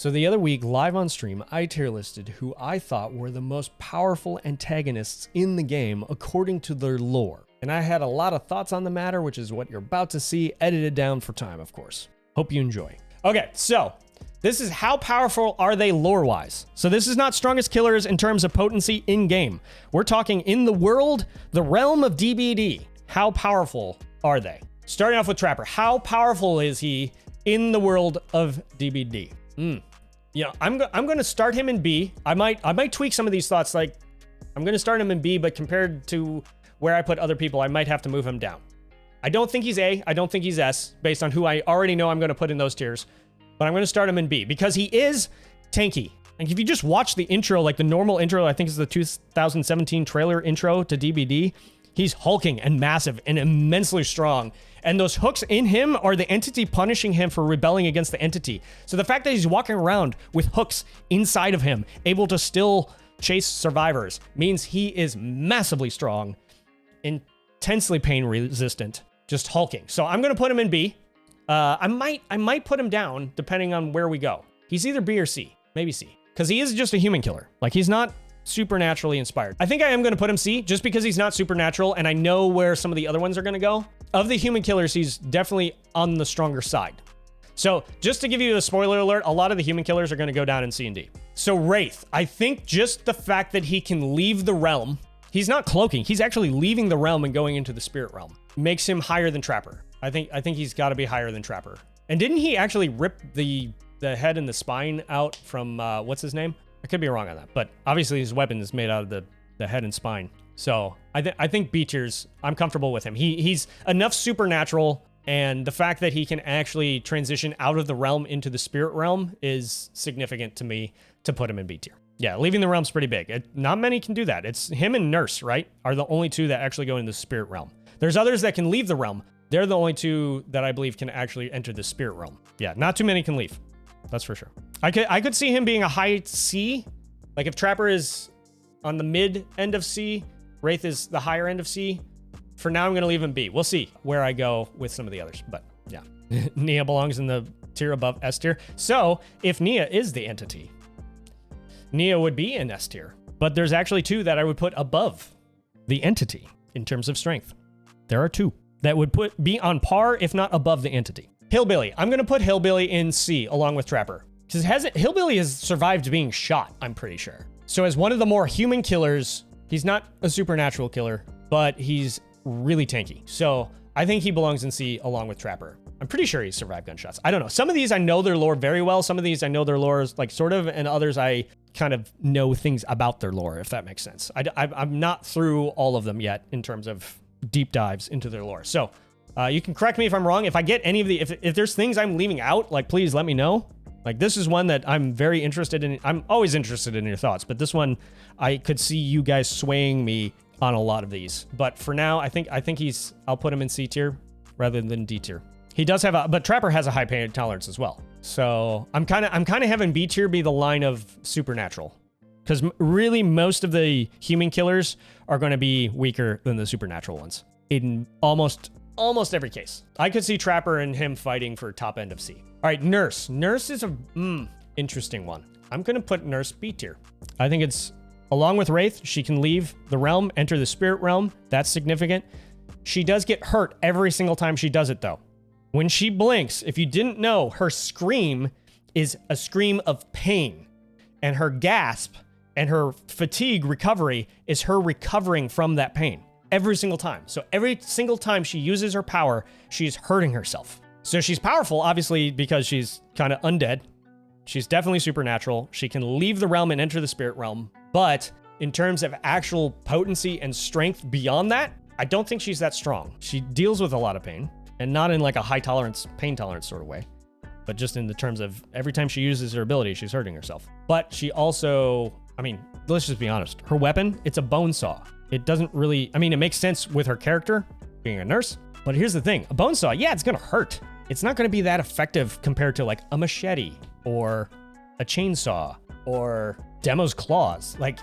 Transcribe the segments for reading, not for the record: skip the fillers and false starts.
So the other week, live on stream, I tier listed who I thought were the most powerful antagonists in the game according to their lore. And I had a lot of thoughts on the matter, which is what you're about to see, edited down for time, of course. Hope you enjoy. Okay, so this is how powerful are they lore-wise. So this is not strongest killers in terms of potency in-game. We're talking in the world, the realm of DBD. How powerful are they? Starting off with Trapper. How powerful is he in the world of DBD? Yeah, I'm going to start him in B. I might tweak some of these thoughts. Like, I'm going to start him in B, but compared to where I put other people, I might have to move him down. I don't think he's A. I don't think he's S, based on who I already know I'm going to put in those tiers. But I'm going to start him in B, because he is tanky. And if you just watch the intro, like the normal intro, I think it's the 2017 trailer intro to DBD, he's hulking and massive and immensely strong. And those hooks in him are the entity punishing him for rebelling against the entity. So the fact that he's walking around with hooks inside of him, able to still chase survivors, means he is massively strong, intensely pain resistant, just hulking. So I'm going to put him in B. I might put him down depending on where we go. He's either B or C, maybe C, because he is just a human killer. Like, he's not supernaturally inspired. I think I am going to put him C just because he's not supernatural, and I know where some of the other ones are going to go. Of the human killers, he's definitely on the stronger side. So just to give you a spoiler alert, a lot of the human killers are going to go down in C and D. So Wraith, I think just the fact that he can leave the realm, he's not cloaking, he's actually leaving the realm and going into the spirit realm, makes him higher than Trapper. I think he's got to be higher than Trapper. And didn't he actually rip the head and the spine out from, what's his name? I could be wrong on that, but obviously his weapon is made out of the head and spine. So I think B tiers, I'm comfortable with him. He's enough supernatural, and the fact that he can actually transition out of the realm into the spirit realm is significant to me to put him in B tier. Yeah, leaving the realm's pretty big. Not many can do that. It's him and Nurse, right? Are the only two that actually go into the spirit realm. There's others that can leave the realm. They're the only two that I believe can actually enter the spirit realm. Yeah, not too many can leave. That's for sure. I could see him being a high C. Like, if Trapper is on the mid end of C, Wraith is the higher end of C. For now, I'm going to leave him B. We'll see where I go with some of the others. But yeah, Nia belongs in the tier above S tier. So if Nia is the entity, Nia would be in S tier. But there's actually two that I would put above the entity in terms of strength. There are two that would be on par, if not above the entity. Hillbilly. I'm going to put Hillbilly in C along with Trapper. Because Hillbilly has survived being shot, I'm pretty sure. So as one of the more human killers, he's not a supernatural killer, but he's really tanky. So I think he belongs in C along with Trapper. I'm pretty sure he's survived gunshots. I don't know. Some of these I know their lore very well. Some of these I know their lore is like sort of, and others I kind of know things about their lore, if that makes sense. I'm not through all of them yet in terms of deep dives into their lore. So you can correct me if I'm wrong. If I get any of the, if there's things I'm leaving out, like, please let me know. Like, this is one that I'm very interested in. I'm always interested in your thoughts, but this one, I could see you guys swaying me on a lot of these. But for now, I think I'll put him in C tier rather than D tier. He does have but Trapper has a high pain tolerance as well. So I'm kind of having B tier be the line of supernatural, because really most of the human killers are going to be weaker than the supernatural ones in almost every case. I could see Trapper and him fighting for top end of C. All right, Nurse. Nurse is a interesting one. I'm going to put Nurse B tier. I think it's, along with Wraith, she can leave the realm, enter the spirit realm. That's significant. She does get hurt every single time she does it, though. When she blinks, if you didn't know, her scream is a scream of pain. And her gasp and her fatigue recovery is her recovering from that pain. Every single time. So every single time she uses her power, she's hurting herself. So she's powerful, obviously, because she's kind of undead. She's definitely supernatural. She can leave the realm and enter the spirit realm. But in terms of actual potency and strength beyond that, I don't think she's that strong. She deals with a lot of pain, and not in like a high tolerance, pain tolerance sort of way, but just in the terms of every time she uses her ability, she's hurting herself. But she also, I mean, let's just be honest. Her weapon, it's a bone saw. It doesn't really, I mean, it makes sense with her character being a nurse, but here's the thing. A bone saw, yeah, it's going to hurt. It's not going to be that effective compared to like a machete or a chainsaw or Demo's claws. Like,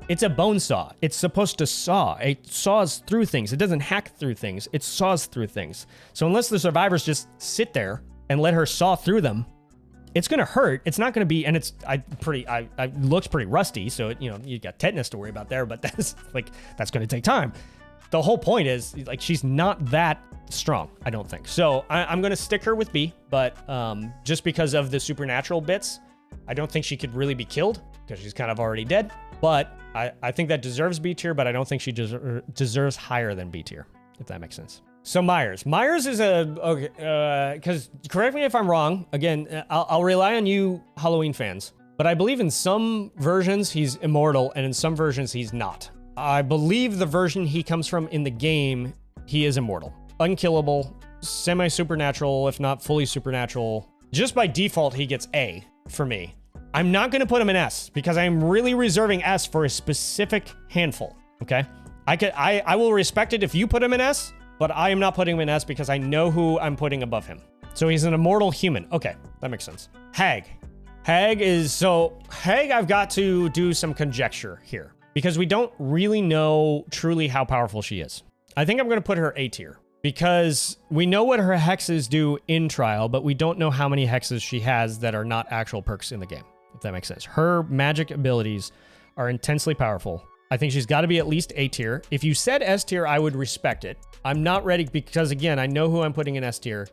it's a bone saw. It's supposed to saw. It saws through things. It doesn't hack through things. It saws through things. So unless the survivors just sit there and let her saw through them, It's going to hurt. It's not going to be, and it's looks pretty rusty. So, you got tetanus to worry about there, but that's going to take time. The whole point is like, she's not that strong, I don't think. So I'm going to stick her with B, but just because of the supernatural bits, I don't think she could really be killed because she's kind of already dead. But I think that deserves B tier, but I don't think she deserves higher than B tier, if that makes sense. So Myers. Myers is because correct me if I'm wrong. Again, I'll rely on you Halloween fans, but I believe in some versions he's immortal and in some versions he's not. I believe the version he comes from in the game, he is immortal. Unkillable, semi-supernatural, if not fully supernatural. Just by default, he gets A for me. I'm not going to put him in S because I'm really reserving S for a specific handful, okay? I will respect it if you put him in S, but I am not putting him in S because I know who I'm putting above him. So he's an immortal human. Okay, that makes sense. Hag. Hag, I've got to do some conjecture here because we don't really know truly how powerful she is. I think I'm going to put her A tier because we know what her hexes do in trial, but we don't know how many hexes she has that are not actual perks in the game, if that makes sense. Her magic abilities are intensely powerful. I think she's got to be at least A tier. If you said S tier, I would respect it. I'm not ready because, again, I know who I'm putting in S tier.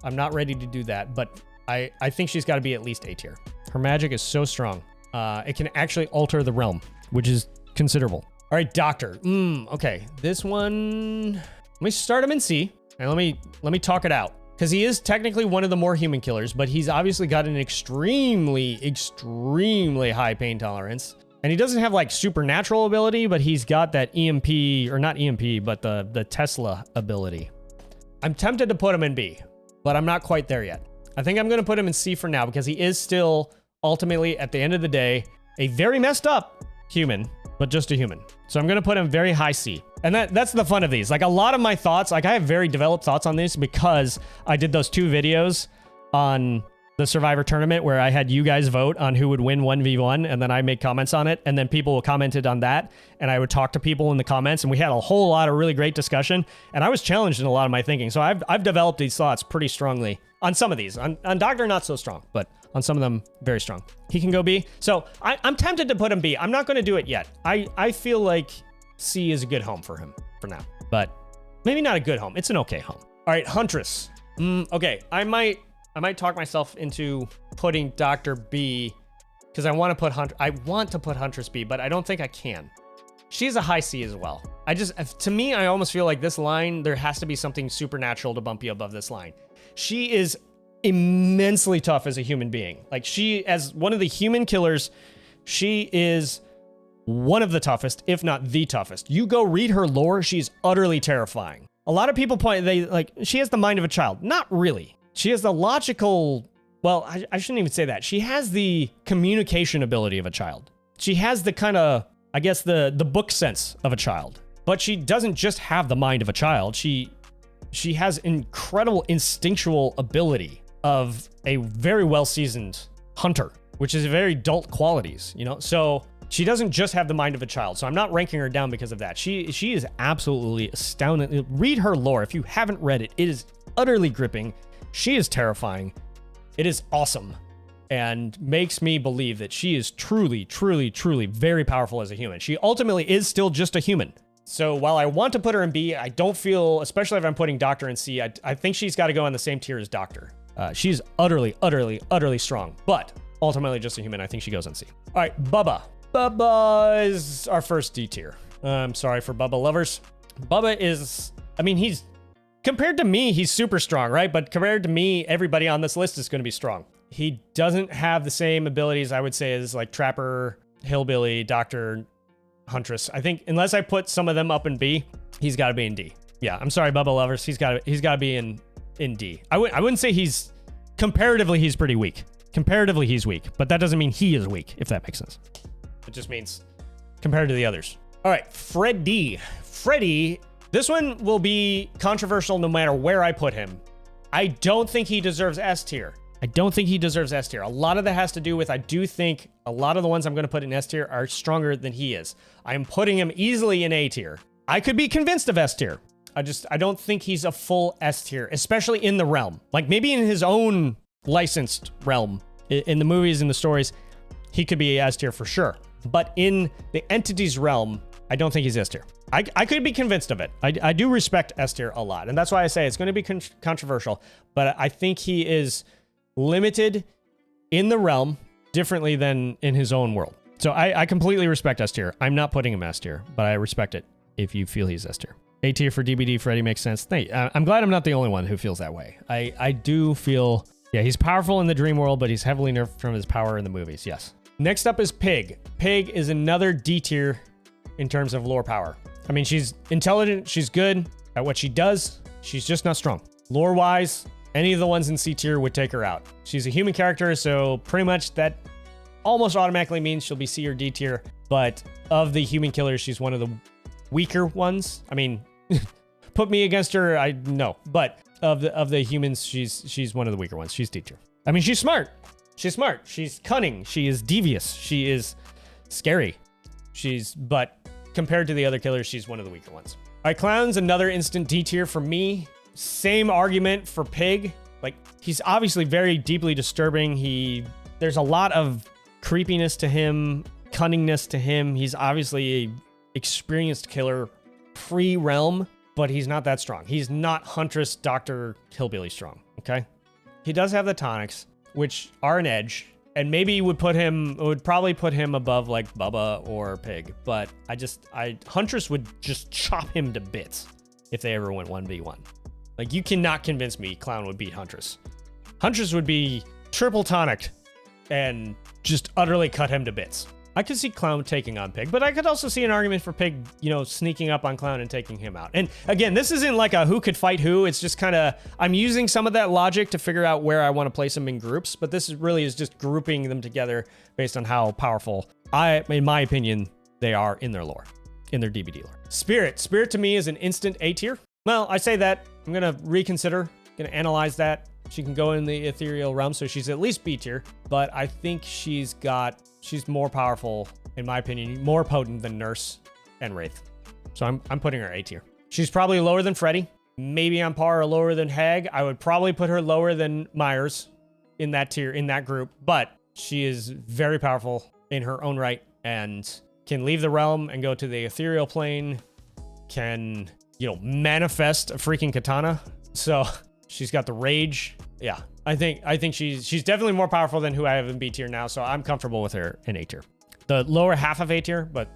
I'm not ready to do that, but I think she's got to be at least A tier. Her magic is so strong. It can actually alter the realm, which is considerable. All right, Doctor. Okay, this one... Let me start him in C, and let me talk it out. Because he is technically one of the more human killers, but he's obviously got an extremely high pain tolerance. And he doesn't have like supernatural ability, but he's got that EMP, or not EMP, but the Tesla ability. I'm tempted to put him in B, but I'm not quite there yet. I think I'm going to put him in C for now because he is still ultimately, at the end of the day, a very messed up human, but just a human. So I'm going to put him very high C. And that's the fun of these. Like a lot of my thoughts, like I have very developed thoughts on this because I did those 2 videos on the Survivor tournament where I had you guys vote on who would win 1v1, and then I made comments on it, and then people commented on that, and I would talk to people in the comments, and we had a whole lot of really great discussion, and I was challenged in a lot of my thinking. So I've developed these thoughts pretty strongly on some of these. On Doctor, not so strong, but on some of them, very strong. He can go B. So I'm tempted to put him B. I'm not going to do it yet. I feel like C is a good home for him for now, but maybe not a good home. It's an okay home. All right, Huntress. Okay, I might talk myself into putting Dr. B because I want to put Huntress B, but I don't think I can. She's a high C as well. To me, I almost feel like this line, there has to be something supernatural to bump you above this line. She is immensely tough as a human being. Like as one of the human killers, she is one of the toughest, if not the toughest. You go read her lore, she's utterly terrifying. A lot of people she has the mind of a child. Not really. She has the logical, well, I shouldn't even say that. She has the communication ability of a child. She has the kind of, I guess, the book sense of a child. But she doesn't just have the mind of a child. She has incredible instinctual ability of a very well-seasoned hunter, which is very adult qualities, So she doesn't just have the mind of a child. So I'm not ranking her down because of that. She is absolutely astounding. Read her lore. If you haven't read it, it is utterly gripping. She is terrifying. It is awesome and makes me believe that she is truly, truly, truly very powerful as a human. She ultimately is still just a human. So while I want to put her in B, I don't feel, especially if I'm putting Doctor in C, I think she's got to go on the same tier as Doctor. She's utterly, utterly, utterly strong, but ultimately just a human. I think she goes on C. All right, Bubba. Bubba is our first D tier. I'm sorry for Bubba lovers. Bubba is, he's, compared to me, he's super strong, right? But compared to me, everybody on this list is going to be strong. He doesn't have the same abilities, I would say, as like Trapper, Hillbilly, Doctor, Huntress. I think unless I put some of them up in B, he's got to be in D. Yeah, I'm sorry, Bubba lovers. He's got to be in D. I wouldn't say comparatively he's pretty weak. Comparatively he's weak, but that doesn't mean he is weak, if that makes sense. It just means compared to the others. All right, Freddy. This one will be controversial no matter where I put him. I don't think he deserves S tier. A lot of that has to do with, I do think a lot of the ones I'm going to put in S tier are stronger than he is. I am putting him easily in A tier. I could be convinced of S tier. I don't think he's a full S tier, especially in the realm. Like maybe in his own licensed realm, In the movies, in the stories, he could be S tier for sure. But in the entity's realm, I don't think he's S tier. I could be convinced of it. I do respect S tier a lot. And that's why I say it's going to be controversial. But I think he is limited in the realm differently than in his own world. So I completely respect S tier. I'm not putting him S tier, but I respect it if you feel he's S tier. A tier for DBD, Freddy makes sense. I'm glad I'm not the only one who feels that way. I do feel, yeah, he's powerful in the dream world, but he's heavily nerfed from his power in the movies, yes. Next up is Pig. Pig is another D tier in terms of lore power. I mean, she's intelligent, she's good at what she does, she's just not strong. Lore-wise, any of the ones in C tier would take her out. She's a human character, so pretty much that almost automatically means she'll be C or D tier, but of the human killers, she's one of the weaker ones. I mean, put me against her, no, but of the humans, she's one of the weaker ones. She's D tier. I mean, she's smart. She's smart. She's cunning. She is devious. She is scary. But compared to the other killers, she's one of the weaker ones. All right, Clown's another instant D tier for me. Same argument for Pig. Like, he's obviously very deeply disturbing. There's a lot of creepiness to him, cunningness to him. He's obviously a experienced killer pre-realm, but he's not that strong. He's not Huntress, Dr. Hillbilly strong, okay? He does have the tonics, which are an edge, and maybe would probably put him above like Bubba or Pig, but Huntress would just chop him to bits if they ever went 1v1. Like, you cannot convince me Clown would beat Huntress. Huntress would be triple tonicked and just utterly cut him to bits. I could see Clown taking on Pig, but I could also see an argument for Pig, sneaking up on Clown and taking him out. And again, this isn't like a who could fight who. It's just kind of, I'm using some of that logic to figure out where I want to place them in groups, but this really is just grouping them together based on how powerful, in my opinion, they are in their lore, in their DBD lore. Spirit to me is an instant A tier. Well, I say that, I'm going to reconsider, going to analyze that. She can go in the ethereal realm, so she's at least B tier, but I think she's more powerful, in my opinion, more potent than Nurse and Wraith. So I'm putting her A tier. She's probably lower than Freddy, maybe on par or lower than Hag. I would probably put her lower than Myers in that tier, in that group, but she is very powerful in her own right and can leave the realm and go to the ethereal plane, can, manifest a freaking katana. So she's got the rage. Yeah, I think she's definitely more powerful than who I have in B tier now, so I'm comfortable with her in A tier. The lower half of A tier, but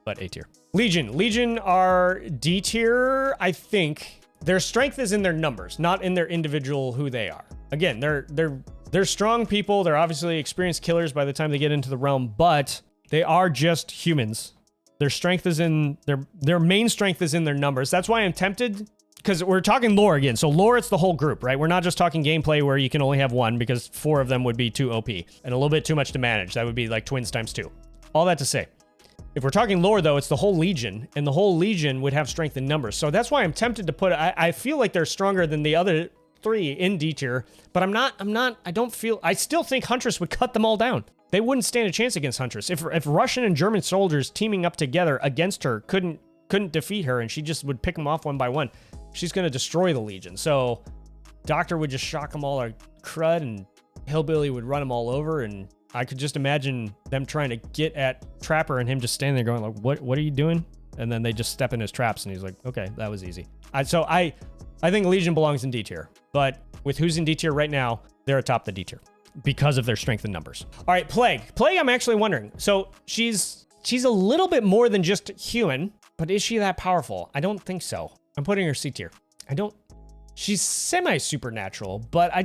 A tier. Legion are D tier, I think. Their strength is in their numbers, not in their individual who they are. Again, they're strong people. They're obviously experienced killers by the time they get into the realm, but they are just humans. Their strength is in their main strength is in their numbers. That's why I'm tempted, because we're talking lore again. So lore, it's the whole group, right? We're not just talking gameplay where you can only have one, because 4 of them would be too OP and a little bit too much to manage. That would be like twins times 2. All that to say, if we're talking lore though, it's the whole Legion, and the whole Legion would have strength in numbers. So that's why I'm tempted to put, I feel like they're stronger than the other 3 in D tier, but I still think Huntress would cut them all down. They wouldn't stand a chance against Huntress. If Russian and German soldiers teaming up together against her couldn't defeat her, and she just would pick them off one by one, she's going to destroy the Legion. So Doctor would just shock them all a crud, and Hillbilly would run them all over, and I could just imagine them trying to get at Trapper and him just standing there going like, what are you doing? And then they just step in his traps, and he's like, okay, that was easy. So I think Legion belongs in D tier, but with who's in D tier right now, they're atop the D tier because of their strength in numbers. All right, Plague, I'm actually wondering. So she's a little bit more than just human, but is she that powerful? I don't think so. I'm putting her C tier. She's semi-supernatural, but I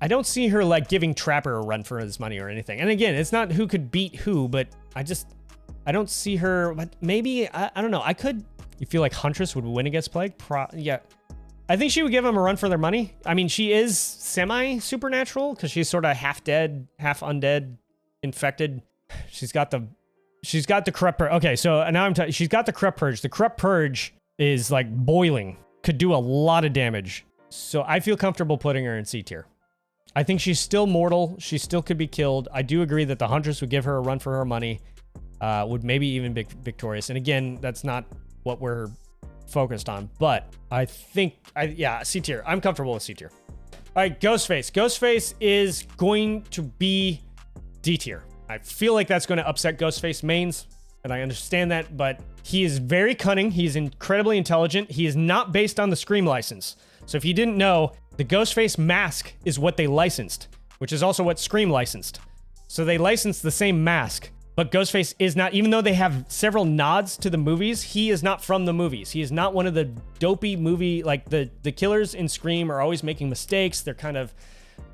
don't see her like giving Trapper a run for his money or anything. And again, it's not who could beat who, but I don't see her, but maybe, I don't know. You feel like Huntress would win against Plague? Yeah. I think she would give him a run for their money. I mean, she is semi-supernatural because she's sort of half dead, half undead, infected. She's got the corrupt purge. Okay, so now she's got the corrupt purge. The corrupt purge is like boiling, could do a lot of damage. So I feel comfortable putting her in C tier. I think she's still mortal. She still could be killed. I do agree that the Huntress would give her a run for her money, would maybe even be victorious. And again, that's not what we're focused on, but I think, C tier. I'm comfortable with C tier. All right, Ghostface. Ghostface is going to be D tier. I feel like that's going to upset Ghostface mains, and I understand that, but he is very cunning. He's incredibly intelligent. He is not based on the Scream license. So if you didn't know, the Ghostface mask is what they licensed, which is also what Scream licensed. So they licensed the same mask, but Ghostface is not, even though they have several nods to the movies, he is not from the movies. He is not one of the dopey movie, like the killers in Scream are always making mistakes. They're kind of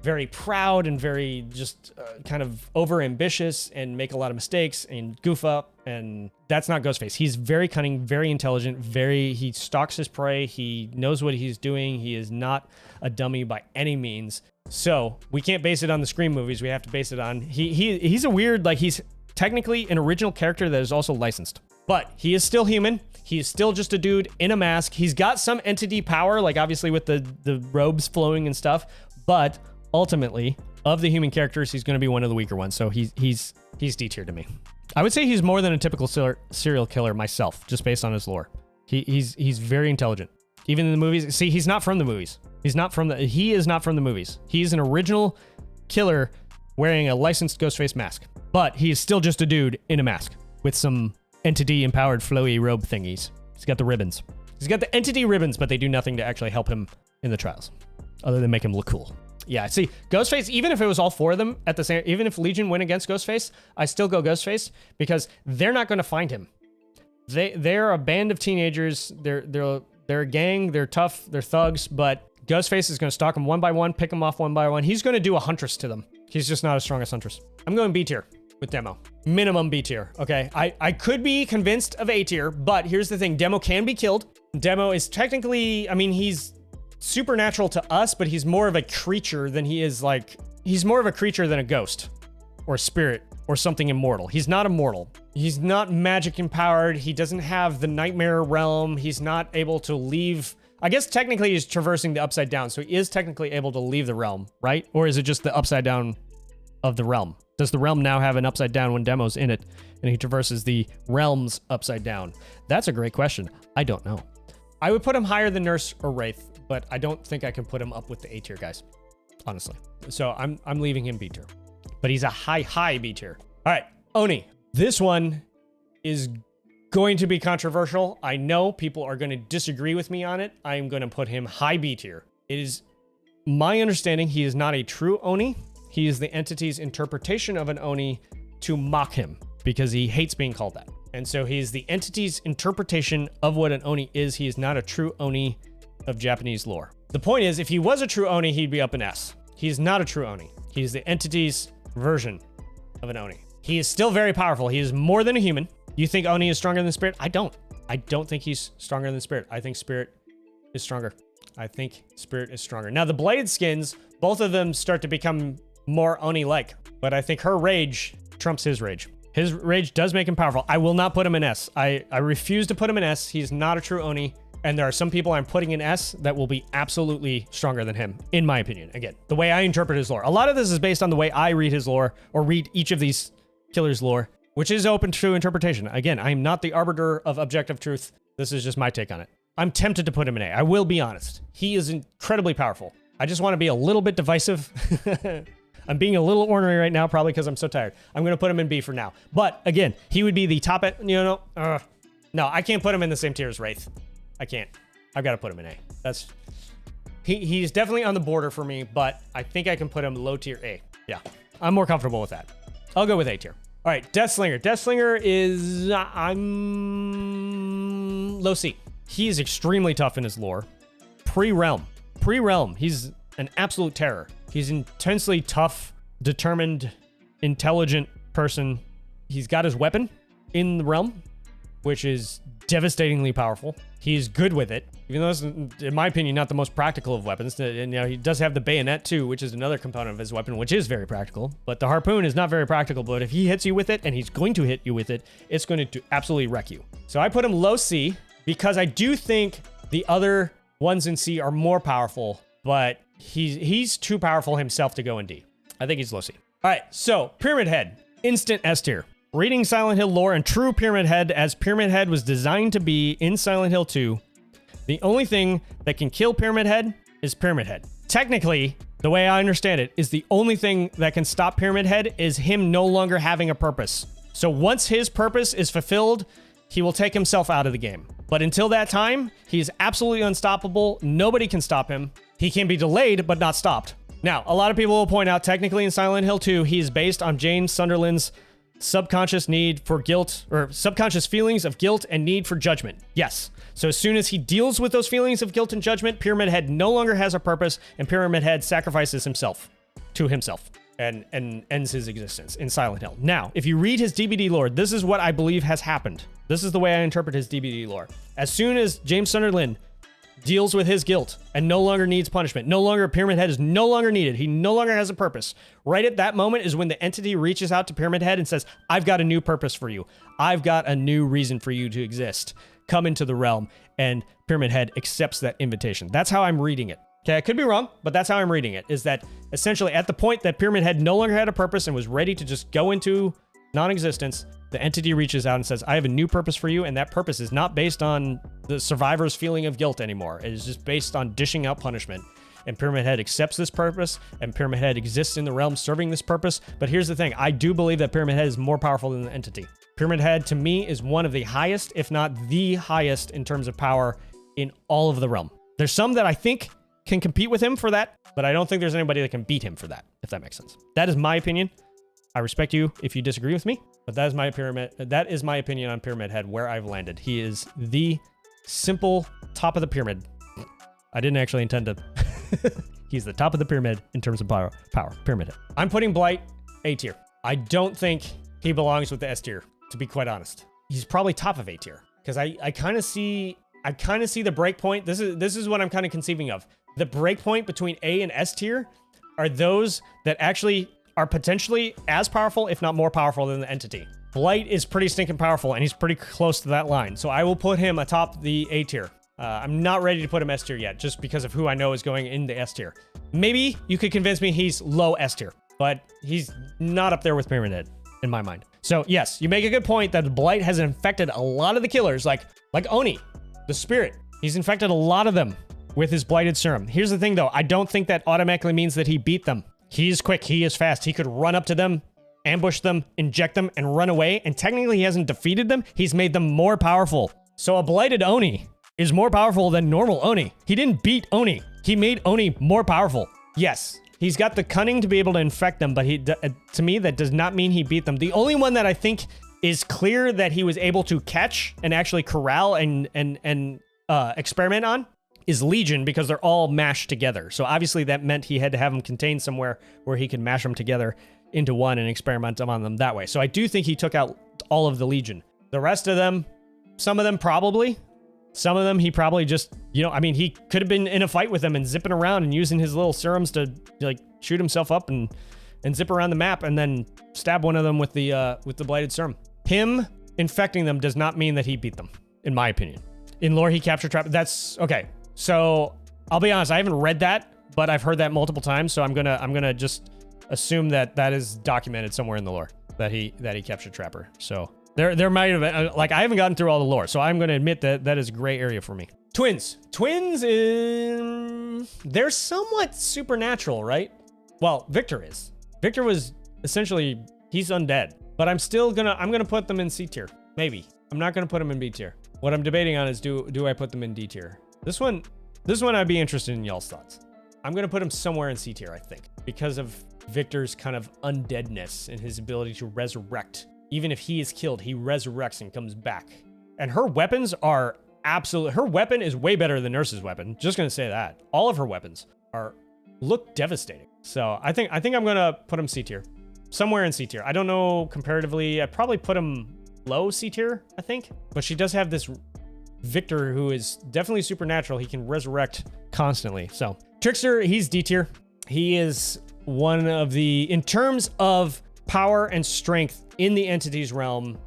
very proud and very just kind of over ambitious and make a lot of mistakes and goof up. And that's not Ghostface. He's very cunning, very intelligent, he stalks his prey. He knows what he's doing. He is not a dummy by any means. So we can't base it on the Scream movies. We have to base it on, he's a weird, like he's technically an original character that is also licensed, but he is still human. He is still just a dude in a mask. He's got some entity power, like obviously with the robes flowing and stuff, but ultimately, of the human characters, he's going to be one of the weaker ones. So he's D tier to me. I would say he's more than a typical serial killer myself, just based on his lore. He's very intelligent. Even in the movies, see, he's not from the movies. He is not from the movies. He's an original killer wearing a licensed Ghostface mask, but he is still just a dude in a mask with some entity-empowered flowy robe thingies. He's got the ribbons. He's got the entity ribbons, but they do nothing to actually help him in the trials, other than make him look cool. Yeah, see, Ghostface, even if it was all four of them at the same, even if Legion win against Ghostface, I still go Ghostface because they're not going to find him. They're a band of teenagers. They're a gang. They're tough. They're thugs. But Ghostface is going to stalk them one by one, pick them off one by one. He's going to do a Huntress to them. He's just not as strong as Huntress. I'm going B tier with Demo. Minimum B tier. Okay, I could be convinced of A tier, but here's the thing: Demo can be killed. Demo is technically, I mean, he's supernatural to us, but he's more of a creature than he is he's more of a creature than a ghost or a spirit or something immortal. He's not immortal. He's not magic empowered. He doesn't have the nightmare realm. He's not able to leave. I guess technically he's traversing the upside down, so he is technically able to leave the realm, right? Or is it just the upside down of the realm? Does the realm now have an upside down when Demo's in it and he traverses the realms upside down? That's a great question. I don't know. I would put him higher than Nurse or Wraith, but I don't think I can put him up with the A tier guys, honestly. So I'm leaving him B tier, but he's a high B tier. All right, Oni. This one is going to be controversial. I know people are going to disagree with me on it. I am going to put him high B tier. It is my understanding he is not a true Oni. He is the entity's interpretation of an Oni to mock him because he hates being called that. And so he's the entity's interpretation of what an Oni is. He is not a true Oni of Japanese lore. The point is, if he was a true Oni, he'd be up in S. He's not a true Oni. He's the entity's version of an Oni. He is still very powerful. He is more than a human. You think Oni is stronger than Spirit? I don't think he's stronger than Spirit. I think Spirit is stronger. Now, the Blighted skins, both of them start to become more Oni-like, but I think her rage trumps his rage. His rage does make him powerful. I will not put him in S. I refuse to put him in S. He's not a true Oni. And there are some people I'm putting in S that will be absolutely stronger than him, in my opinion. Again, the way I interpret his lore. A lot of this is based on the way I read his lore, or read each of these killers' lore, which is open to interpretation. Again, I'm not the arbiter of objective truth. This is just my take on it. I'm tempted to put him in A. I will be honest. He is incredibly powerful. I just want to be a little bit divisive. I'm being a little ornery right now, probably because I'm so tired. I'm going to put him in B for now. But again, he would be the top, no, I can't put him in the same tier as Wraith. I can't. I've got to put him in A. He's definitely on the border for me, but I think I can put him low tier A. Yeah, I'm more comfortable with that. I'll go with A tier. All right, Deathslinger. Deathslinger is, I'm low C. He is extremely tough in his lore. Pre-realm, he's an absolute terror. He's intensely tough, determined, intelligent person. He's got his weapon in the realm, which is devastatingly powerful. He's good with it, even though it's, in my opinion, not the most practical of weapons. And, he does have the bayonet too, which is another component of his weapon, which is very practical. But the harpoon is not very practical, but if he hits you with it, and he's going to hit you with it, it's going to absolutely wreck you. So I put him low C because I do think the other ones in C are more powerful, but he's too powerful himself to go in D. I think he's low C. All right, so Pyramid Head, instant S tier. Reading Silent Hill lore and true Pyramid Head as Pyramid Head was designed to be in Silent Hill 2, the only thing that can kill Pyramid Head is Pyramid Head. Technically, The way I understand it is the only thing that can stop Pyramid Head is him no longer having a purpose. So once his purpose is fulfilled, he will take himself out of the game. But until that time, he's absolutely unstoppable. Nobody can stop him. He can be delayed, but not stopped. Now, a lot of people will point out, technically in Silent Hill 2, he is based on James Sunderland's subconscious need for guilt, or subconscious feelings of guilt and need for judgment. Yes. So as soon as he deals with those feelings of guilt and judgment, Pyramid Head no longer has a purpose, and Pyramid Head sacrifices himself to himself and ends his existence in Silent Hill. Now, if you read his DBD lore, this is what I believe has happened. This is the way I interpret his DBD lore. As soon as James Sunderland deals with his guilt and no longer needs punishment, no longer, Pyramid Head is no longer needed, he no longer has a purpose. Right at that moment is when the entity reaches out to Pyramid Head and says, I've got a new purpose for you. I've got a new reason for you to exist. Come into the realm. And Pyramid Head accepts that invitation. That's how I'm reading it. Okay, I could be wrong, but that's how I'm reading it, is that essentially at the point that Pyramid Head no longer had a purpose and was ready to just go into non-existence, the entity reaches out and says, I have a new purpose for you, and that purpose is not based on the survivor's feeling of guilt anymore. It is just based on dishing out punishment. And Pyramid Head accepts this purpose, and Pyramid Head exists in the realm serving this purpose. But here's the thing, I do believe that Pyramid Head is more powerful than the entity. Pyramid Head, to me, is one of the highest, if not the highest, in terms of power in all of the realm. There's some that I think can compete with him for that, but I don't think there's anybody that can beat him for that, if that makes sense. That is my opinion. I respect you if you disagree with me, but that is my opinion on Pyramid Head, where I've landed. He is the simple top of the pyramid. I didn't actually intend to. He's the top of the pyramid in terms of power. Pyramid Head. I'm putting Blight A tier. I don't think he belongs with the S tier, to be quite honest. He's probably top of A tier, because I kind of see the break point. This is what I'm kind of conceiving of. The break point between A and S tier are those that actually are potentially as powerful, if not more powerful, than the entity. Blight is pretty stinking powerful, and he's pretty close to that line. So I will put him atop the A tier. I'm not ready to put him S tier yet, just because of who I know is going in the S tier. Maybe you could convince me he's low S tier, but he's not up there with Pyramid Head, in my mind. So yes, you make a good point that Blight has infected a lot of the killers, like Oni, the spirit. He's infected a lot of them with his blighted serum. Here's the thing though, I don't think that automatically means that he beat them. He's quick, he is fast. He could run up to them, ambush them, inject them, and run away. And technically he hasn't defeated them, he's made them more powerful. So a blighted Oni is more powerful than normal Oni. He didn't beat Oni, he made Oni more powerful. Yes, he's got the cunning to be able to infect them, but to me, that does not mean he beat them. The only one that I think is clear that he was able to catch and actually corral and experiment on is Legion, because they're all mashed together. So obviously that meant he had to have them contained somewhere where he could mash them together into one and experiment on them that way. So I do think he took out all of the Legion. The rest of them, some of them probably. Some of them he probably just, he could have been in a fight with them and zipping around and using his little serums to like shoot himself up and zip around the map and then stab one of them with the blighted serum. Him infecting them does not mean that he beat them, in my opinion. In lore, he captured trap. That's okay. So I'll be honest, I haven't read that, but I've heard that multiple times. So I'm gonna just assume that is documented somewhere in the lore that he captured Trapper. So there might have been, I haven't gotten through all the lore, so I'm gonna admit that is a gray area for me. Twins they're somewhat supernatural, right? Well, Victor is. Victor was essentially, he's undead, but I'm gonna put them in C tier. Maybe. I'm not gonna put them in B tier. What I'm debating on is do I put them in D tier? This one I'd be interested in y'all's thoughts. I'm gonna put him somewhere in C tier, I think, because of Victor's kind of undeadness and his ability to resurrect. Even if he is killed, he resurrects and comes back. And her weapons are her weapon is way better than Nurse's weapon. Just gonna say that. All of her weapons look devastating. So I think I'm gonna put him C tier. Somewhere in C tier. I don't know comparatively. I'd probably put him low C tier, I think. But she does have this Victor who is definitely supernatural. He can resurrect constantly. So Tickster, he's D tier. He is one of in terms of power and strength in the entity's realm,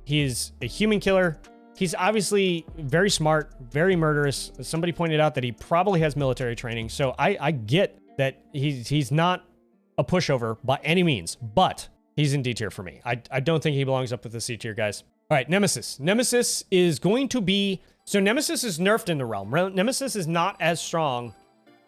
he is a human killer. He's obviously very smart, very murderous. Somebody pointed out that he probably has military training. So I get that he's not a pushover by any means, but he's in D tier for me. I don't think he belongs up with the C tier, guys. All right, Nemesis. Nemesis is going to be... So Nemesis is nerfed in the realm. Nemesis is not as strong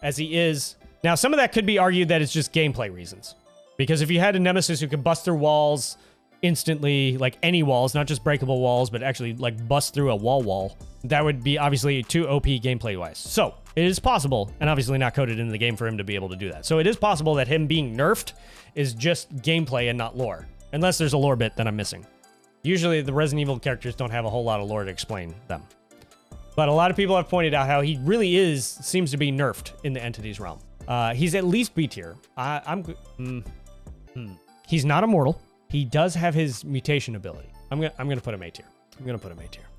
as he is Now, some of that could be argued that it's just gameplay reasons. Because if you had a Nemesis who could bust through walls instantly, like any walls, not just breakable walls, but actually like bust through a wall, that would be obviously too OP gameplay-wise. So, it is possible, and obviously not coded into the game for him to be able to do that. So it is possible that him being nerfed is just gameplay and not lore. Unless there's a lore bit that I'm missing. Usually the Resident Evil characters don't have a whole lot of lore to explain them. But a lot of people have pointed out how he really seems to be nerfed in the Entity's realm. He's at least B tier. He's not immortal. He does have his mutation ability. I'm gonna put him A tier.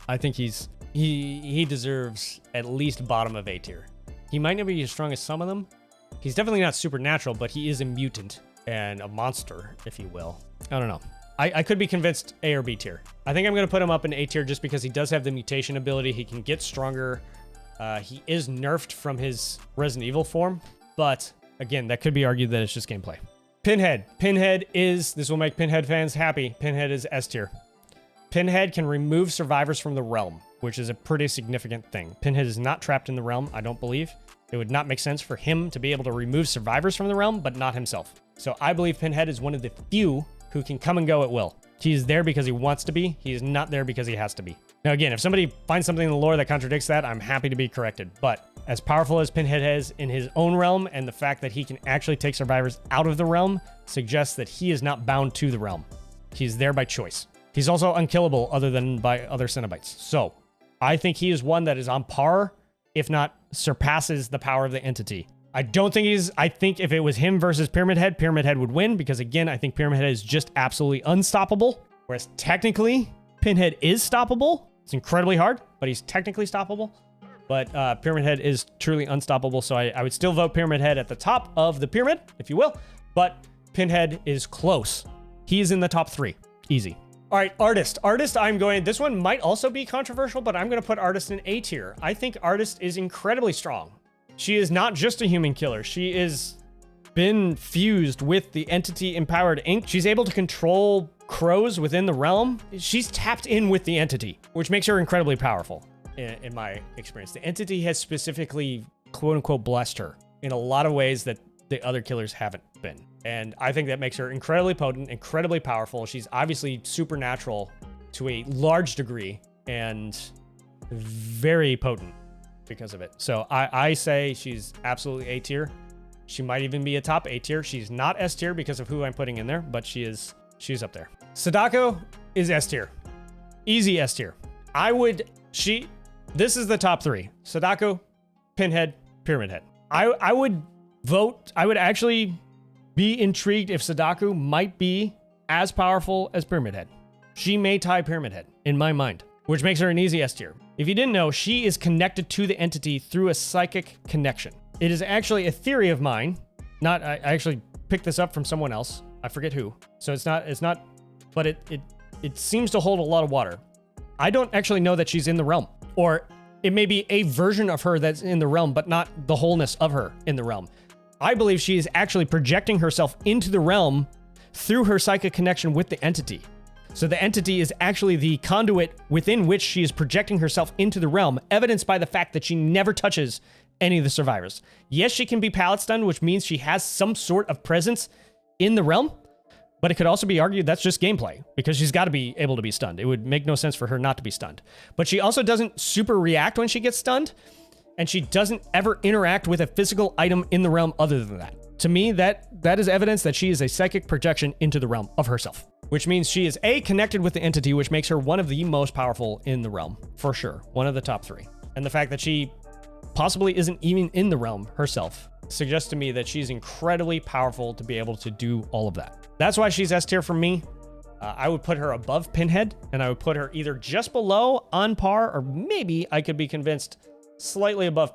I think he deserves at least bottom of A tier. He might not be as strong as some of them. He's definitely not supernatural, but he is a mutant and a monster, if you will. I don't know. I could be convinced A or B tier. I think I'm going to put him up in A tier just because he does have the mutation ability. He can get stronger. He is nerfed from his Resident Evil form, but again, that could be argued that it's just gameplay. Pinhead. This will make Pinhead fans happy. Pinhead is S tier. Pinhead can remove survivors from the realm, which is a pretty significant thing. Pinhead is not trapped in the realm, I don't believe. It would not make sense for him to be able to remove survivors from the realm, but not himself. So I believe Pinhead is one of the few who can come and go at will. He is there because he wants to be. He is not there because he has to be. Now again, if somebody finds something in the lore that contradicts that, I'm happy to be corrected. But as powerful as Pinhead is in his own realm, and the fact that he can actually take survivors out of the realm suggests that he is not bound to the realm. He's there by choice. He's also unkillable other than by other Cenobites. So I think he is one that is on par, if not surpasses the power of the entity. I think if it was him versus Pyramid Head would win, because again, I think Pyramid Head is just absolutely unstoppable. Whereas technically, Pinhead is stoppable. It's incredibly hard, but he's technically stoppable. But Pyramid Head is truly unstoppable, so I would still vote Pyramid Head at the top of the pyramid, if you will. But Pinhead is close. He is in the top 3. Easy. All right, Artist. This one might also be controversial, but I'm going to put Artist in A tier. I think Artist is incredibly strong. She is not just a human killer. She is been fused with the entity-empowered ink. She's able to control crows within the realm. She's tapped in with the entity, which makes her incredibly powerful, in my experience. The entity has specifically, quote-unquote, blessed her in a lot of ways that the other killers haven't been. And I think that makes her incredibly potent, incredibly powerful. She's obviously supernatural to a large degree and very potent because of it. So I say she's absolutely A tier. She might even be a top A tier. She's not S tier because of who I'm putting in there, but she's up there. Sadako is S tier. Easy S tier. This is the top 3. Sadako, Pinhead, Pyramid Head. I would actually be intrigued if Sadako might be as powerful as Pyramid Head. She may tie Pyramid Head, in my mind, which makes her an easy S tier. If you didn't know, she is connected to the entity through a psychic connection. It is actually a theory of mine. I actually picked this up from someone else. I forget who. So it's not, but it seems to hold a lot of water. I don't actually know that she's in the realm, or it may be a version of her that's in the realm, but not the wholeness of her in the realm. I believe she is actually projecting herself into the realm through her psychic connection with the entity. So the entity is actually the conduit within which she is projecting herself into the realm, evidenced by the fact that she never touches any of the survivors. Yes, she can be pallet stunned, which means she has some sort of presence in the realm, but it could also be argued that's just gameplay, because she's got to be able to be stunned. It would make no sense for her not to be stunned. But she also doesn't super react when she gets stunned, and she doesn't ever interact with a physical item in the realm other than that. To me, that is evidence that she is a psychic projection into the realm of herself, which means she is connected with the entity, which makes her one of the most powerful in the realm, for sure. One of the top 3. And the fact that she possibly isn't even in the realm herself suggests to me that she's incredibly powerful to be able to do all of that. That's why she's S tier for me. I would put her above Pinhead, and I would put her either just below, on par, or maybe I could be convinced slightly above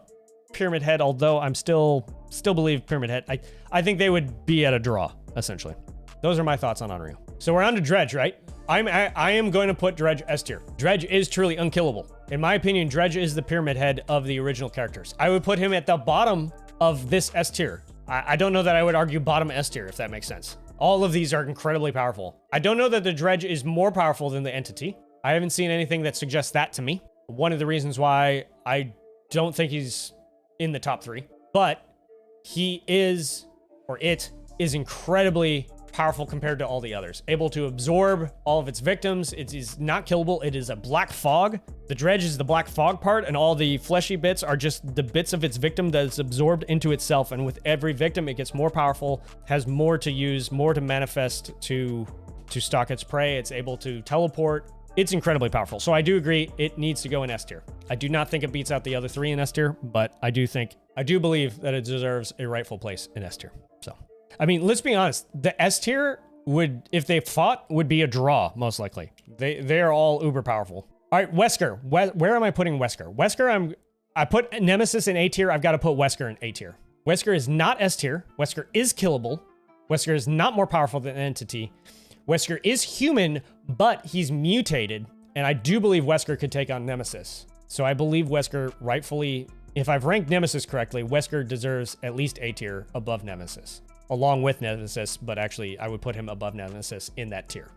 Pyramid Head, although I'm still believe Pyramid Head. I think they would be at a draw, essentially. Those are my thoughts on Onryo. So we're on to Dredge, right? I am going to put Dredge S tier. Dredge is truly unkillable. In my opinion, Dredge is the Pyramid Head of the original characters. I would put him at the bottom of this S tier. I don't know that I would argue bottom S tier, if that makes sense. All of these are incredibly powerful. I don't know that the Dredge is more powerful than the entity. I haven't seen anything that suggests that to me. One of the reasons why I don't think he's in the top 3. But he is, or it is incredibly powerful compared to all the others. Able to absorb all of its victims. It is not killable. It is a black fog. The Dredge is the black fog part, and all the fleshy bits are just the bits of its victim that is absorbed into itself. And with every victim, it gets more powerful, has more to use, more to manifest to stalk its prey. It's able to teleport. It's incredibly powerful. So I do agree it needs to go in S tier. I do not think it beats out the other 3 in S tier, but I do believe that it deserves a rightful place in S tier. So, I mean, let's be honest. The S tier would, if they fought, would be a draw, most likely. They are all uber powerful. All right, Wesker. Where am I putting Wesker? Wesker, I put Nemesis in A tier. I've got to put Wesker in A tier. Wesker is not S tier. Wesker is killable. Wesker is not more powerful than Entity. Wesker is human, but he's mutated. And I do believe Wesker could take on Nemesis. So I believe Wesker rightfully, if I've ranked Nemesis correctly, Wesker deserves at least A tier above Nemesis. Along with Nemesis, but actually I would put him above Nemesis in that tier.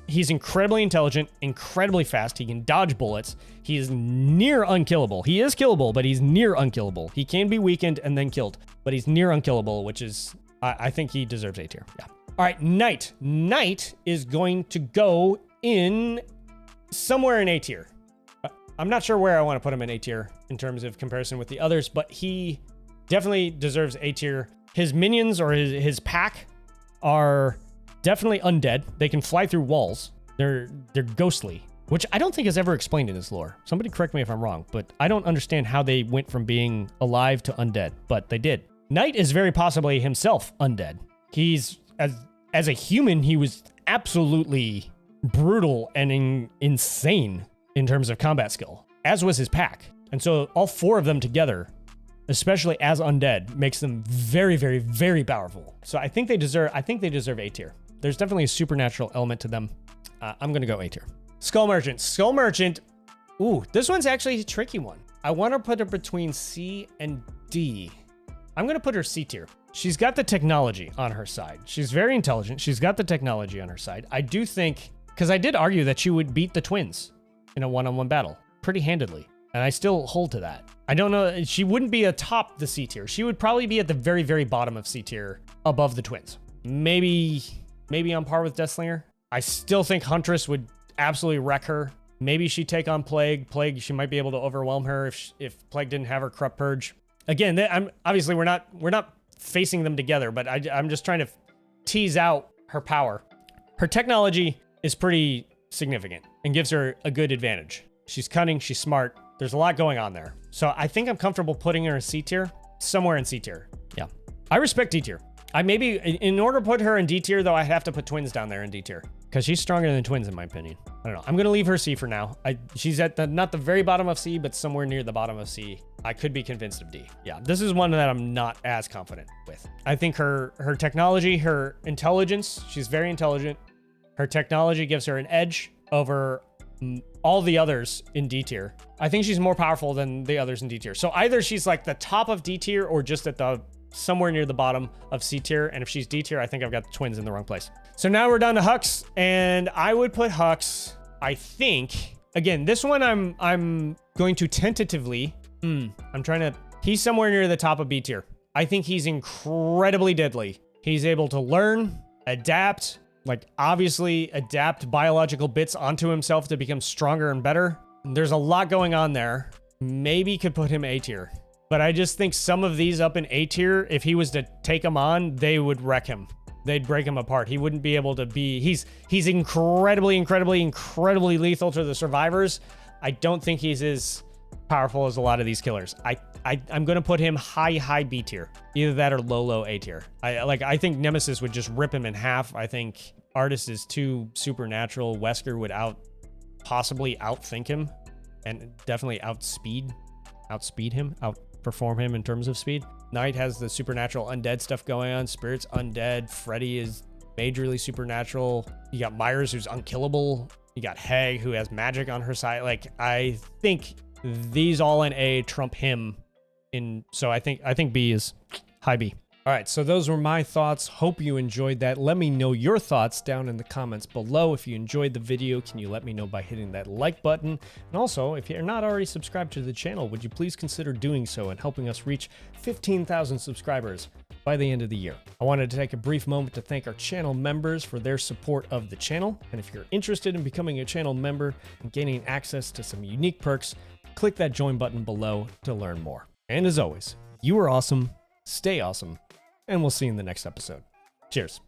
He's incredibly intelligent, incredibly fast. He can dodge bullets. He is near unkillable. He is killable, but he's near unkillable. He can be weakened and then killed, but he's near unkillable, which is, I think he deserves A tier. Yeah. All right, Knight. Knight is going to go in somewhere in A tier. I'm not sure where I want to put him in A tier in terms of comparison with the others, but he definitely deserves A tier. His minions or his pack are definitely undead. They can fly through walls. They're ghostly, which I don't think is ever explained in this lore. Somebody correct me if I'm wrong, but I don't understand how they went from being alive to undead, but they did. Knight is very possibly himself undead. He's, as a human, he was absolutely brutal and insane in terms of combat skill, as was his pack. And so all 4 of them together, especially as undead, makes them very, very, very powerful. So I think they deserve A tier. There's definitely a supernatural element to them. I'm going to go A tier. Skull Merchant. Skull Merchant. Ooh, this one's actually a tricky one. I want to put her between C and D. I'm going to put her C tier. She's got the technology on her side. She's very intelligent. She's got the technology on her side. I do think, because I did argue that she would beat the twins in a one-on-one battle pretty handedly. And I still hold to that. I don't know. She wouldn't be atop the C tier. She would probably be at the very, very bottom of C tier above the twins. Maybe on par with Deathslinger. I still think Huntress would absolutely wreck her. Maybe she'd take on Plague. Plague, she might be able to overwhelm her if Plague didn't have her Corrupt Purge. Again, we're not facing them together, but I'm just trying to tease out her power. Her technology is pretty significant and gives her a good advantage. She's cunning, she's smart. There's a lot going on there. So I think I'm comfortable putting her in C tier, somewhere in C tier. Yeah. I respect D tier. In order to put her in D tier, though, I have to put twins down there in D tier because she's stronger than twins, in my opinion. I don't know. I'm going to leave her C for now. She's at not the very bottom of C, but somewhere near the bottom of C. I could be convinced of D. Yeah, this is one that I'm not as confident with. I think her technology, her intelligence, she's very intelligent. Her technology gives her an edge over all the others in D tier. I think she's more powerful than the others in D tier. So either she's like the top of D tier or just at the somewhere near the bottom of C tier. And if she's D tier, I think I've got the twins in the wrong place. So now we're down to Hux, and I would put Hux, I think, again, this one I'm going to tentatively, he's somewhere near the top of B tier. I think he's incredibly deadly. He's able to learn, adapt, obviously adapt biological bits onto himself to become stronger and better. There's a lot going on there. Maybe could put him A tier. But I just think some of these up in A tier, if he was to take them on, they would wreck him. They'd break him apart. He wouldn't be able to be... He's incredibly, incredibly, incredibly lethal to the survivors. I don't think he's as powerful as a lot of these killers. I'm going to put him high B tier. Either that or low A tier. I think Nemesis would just rip him in half. I think Artist is too supernatural. Wesker would possibly outthink him and definitely outspeed him, outperform him in terms of speed. Knight has the supernatural undead stuff going on. Spirit's undead. Freddy is majorly supernatural. You got Myers, who's unkillable. You got Hag, who has magic on her side. I think these all in A trump him in. So I think B is high B. All right, so those were my thoughts. Hope you enjoyed that. Let me know your thoughts down in the comments below. If you enjoyed the video, can you let me know by hitting that like button? And also, if you're not already subscribed to the channel, would you please consider doing so and helping us reach 15,000 subscribers by the end of the year? I wanted to take a brief moment to thank our channel members for their support of the channel. And if you're interested in becoming a channel member and gaining access to some unique perks, click that join button below to learn more. And as always, you are awesome, stay awesome, and we'll see you in the next episode. Cheers.